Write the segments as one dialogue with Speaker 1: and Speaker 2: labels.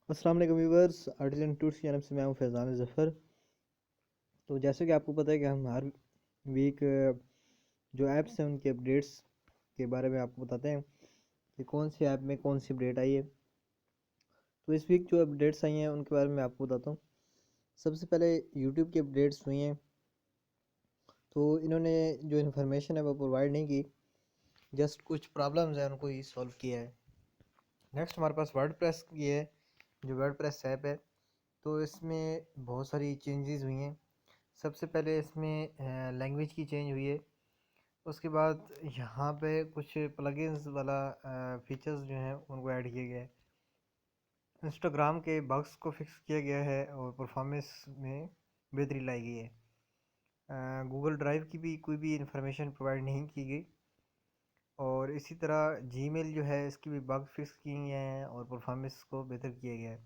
Speaker 1: السلام علیکم viewers, artisan tours کی جانب سے میں ہوں فیضان ظفر۔ تو جیسے کہ آپ کو پتہ ہے کہ ہم ہر ویک جو ایپس ہیں ان کے اپڈیٹس کے بارے میں آپ کو بتاتے ہیں کہ کون سی ایپ میں کون سی اپڈیٹ آئی ہے۔ تو اس ویک جو اپڈیٹس آئی ہیں ان کے بارے میں آپ کو بتاتا ہوں۔ سب سے پہلے یوٹیوب کی اپڈیٹس ہوئی ہیں، تو انہوں نے جو انفارمیشن ہے وہ پرووائڈ نہیں کی، جسٹ کچھ پرابلمز ہیں ان کو ہی سولو کیا ہے۔ نیکسٹ ہمارے پاس ورڈ پریس کی ہے، جو ورڈ پریس ایپ ہے، تو اس میں بہت ساری چینجز ہوئی ہیں۔ سب سے پہلے اس میں لینگویج کی چینج ہوئی ہے، اس کے بعد یہاں پہ کچھ پلگنز والا فیچرز جو ہیں ان کو ایڈ کیا گیا ہے۔ انسٹاگرام کے بگس کو فکس کیا گیا ہے اور پرفارمنس میں بہتری لائی گئی ہے۔ گوگل ڈرائیو کی بھی کوئی بھی انفارمیشن پرووائڈ نہیں کی گئی، اور اسی طرح جی میل جو ہے اس کی بھی بگ فکس کی گئی ہیں اور پرفارمنس کو بہتر کیا گیا ہے۔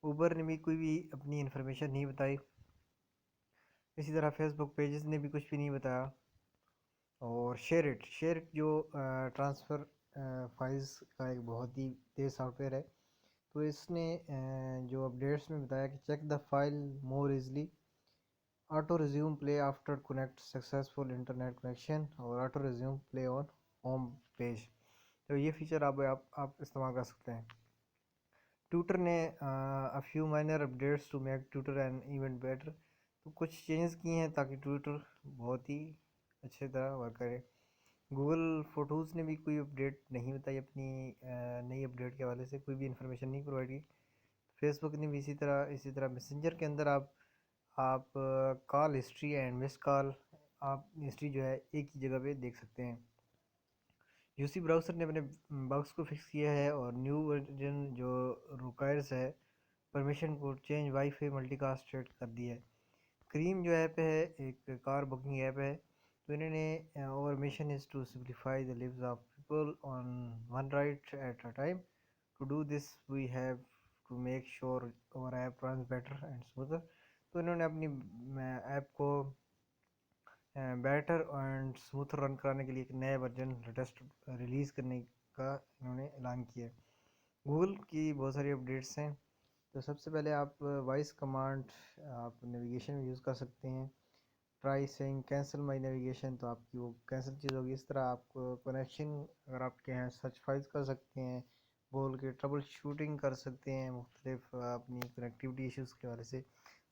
Speaker 1: اوبر نے بھی کوئی بھی اپنی انفارمیشن نہیں بتائی، اسی طرح فیس بک پیجز نے بھی کچھ بھی نہیں بتایا۔ اور شیئر اٹ جو ٹرانسفر فائلز کا ایک بہت ہی تیز سافٹ ویئر ہے، تو اس نے جو اپڈیٹس میں بتایا کہ check the file more easily, auto resume play after connect successful internet connection, اور آٹو ریزیوم پلے آن ہوم پیج۔ تو یہ فیچر آپ استعمال کر سکتے ہیں۔ ٹویٹر نے a few minor updates to make Twitter an even better، تو کچھ چینجز کی ہیں تاکہ ٹویٹر بہت ہی اچھے طرح ورک کرے۔ گوگل فوٹوز نے بھی کوئی اپڈیٹ نہیں بتائی، اپنی نئی اپڈیٹ کے حوالے سے کوئی بھی انفارمیشن نہیں پرووائڈ کی۔ فیس بک نے بھی اسی طرح میسنجر کے اندر آپ کال ہسٹری اینڈ مس کال آپ ہسٹری جو ہے ایک ہی جگہ پہ دیکھ سکتے ہیں۔ یو سی براؤزر نے اپنے بگس کو فکس کیا ہے، اور نیو ورژن جو ریکوائرز ہے پرمیشن کو change wifi multicast set کر دی ہے۔ کریم جو ایپ ہے ایک کار بکنگ ایپ ہے، تو انہوں نے our mission is to simplify the lives of people on one ride at a time, to do this we have to make sure our app runs better and smoother. تو انہوں نے اپنی app کو better and سموتھر رن کرانے کے لیے ایک نیا ورژن لیٹسٹ ریلیز کرنے کا انہوں نے اعلان کیا ہے۔ گوگل کی بہت ساری اپڈیٹس ہیں، تو سب سے پہلے آپ وائس کمانڈ آپ نیویگیشن میں یوز کر سکتے ہیں۔ ٹرائی سینگ کینسل مائی نیویگیشن، تو آپ کی وہ کینسل چیز ہوگی۔ اس طرح آپ کو کنیکشن اگر آپ کے ہیں سرچ فائلز کر سکتے ہیں، بول کے ٹربل شوٹنگ کر سکتے ہیں مختلف اپنی کنیکٹیوٹی ایشوز کے حوالے سے،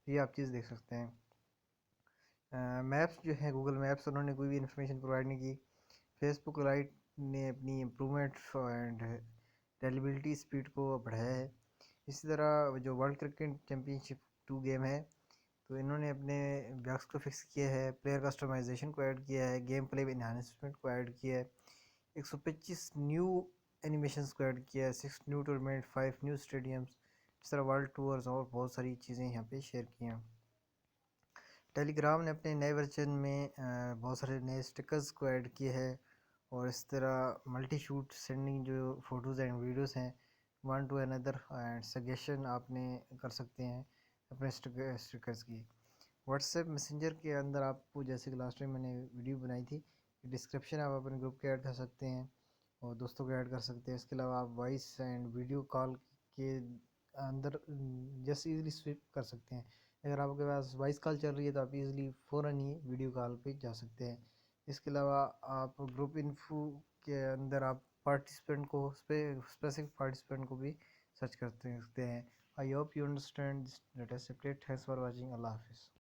Speaker 1: یہ آپ چیز دیکھ سکتے ہیں۔ میپس جو ہے گوگل میپس، انہوں نے کوئی بھی انفارمیشن پرووائڈ نہیں کی۔ فیس بک لائٹ نے اپنی امپرومنٹ اینڈ ریلیبلٹی سپیڈ کو بڑھایا ہے۔ اسی طرح جو ورلڈ کرکٹ چیمپئن شپ 2 گیم ہے، تو انہوں نے اپنے بگس کو فکس کیا ہے، پلیئر کسٹمائزیشن کو ایڈ کیا ہے، گیم پلے انہانسمنٹ کو ایڈ کیا ہے، 125 نیو اینیمیشنز کو ایڈ کیا ہے، 6 نیو ٹورنامنٹ، 5 نیو اسٹیڈیمز، اس طرح ورلڈ ٹورز اور بہت ساری چیزیں یہاں پہ شیئر کی ہیں۔ ٹیلی گرام نے اپنے نئے ورژن میں بہت سارے نئے اسٹکرز کو ایڈ کیے ہے، اور اس طرح ملٹی شوٹ سینڈنگ جو فوٹوز اینڈ ویڈیوز ہیں ون ٹو اندر اینڈ سجیشن آپ نے کر سکتے ہیں اپنے اسٹکرز کی۔ واٹس ایپ میسنجر کے اندر آپ کو جیسے کہ لاسٹ ٹائم میں نے ویڈیو بنائی تھی، ڈسکرپشن آپ اپنے گروپ کے ایڈ کر سکتے ہیں اور دوستوں کو ایڈ کر سکتے ہیں۔ اس کے علاوہ آپ وائس اینڈ ویڈیو کال کے اندر جیسے ایزیلی سوئپ کر سکتے ہیں۔ اگر آپ کے پاس وائس کال چل رہی ہے تو آپ ایزیلی فوراً ہی ویڈیو کال پہ جا سکتے ہیں۔ اس کے علاوہ آپ گروپ انفو کے اندر آپ پارٹیسپینٹ کو اسپیسیفک پارٹیسپینٹ کو بھی سرچ کرتے ہیں۔ I hope you understand this latest update. Thanks for watching. اللہ حافظ۔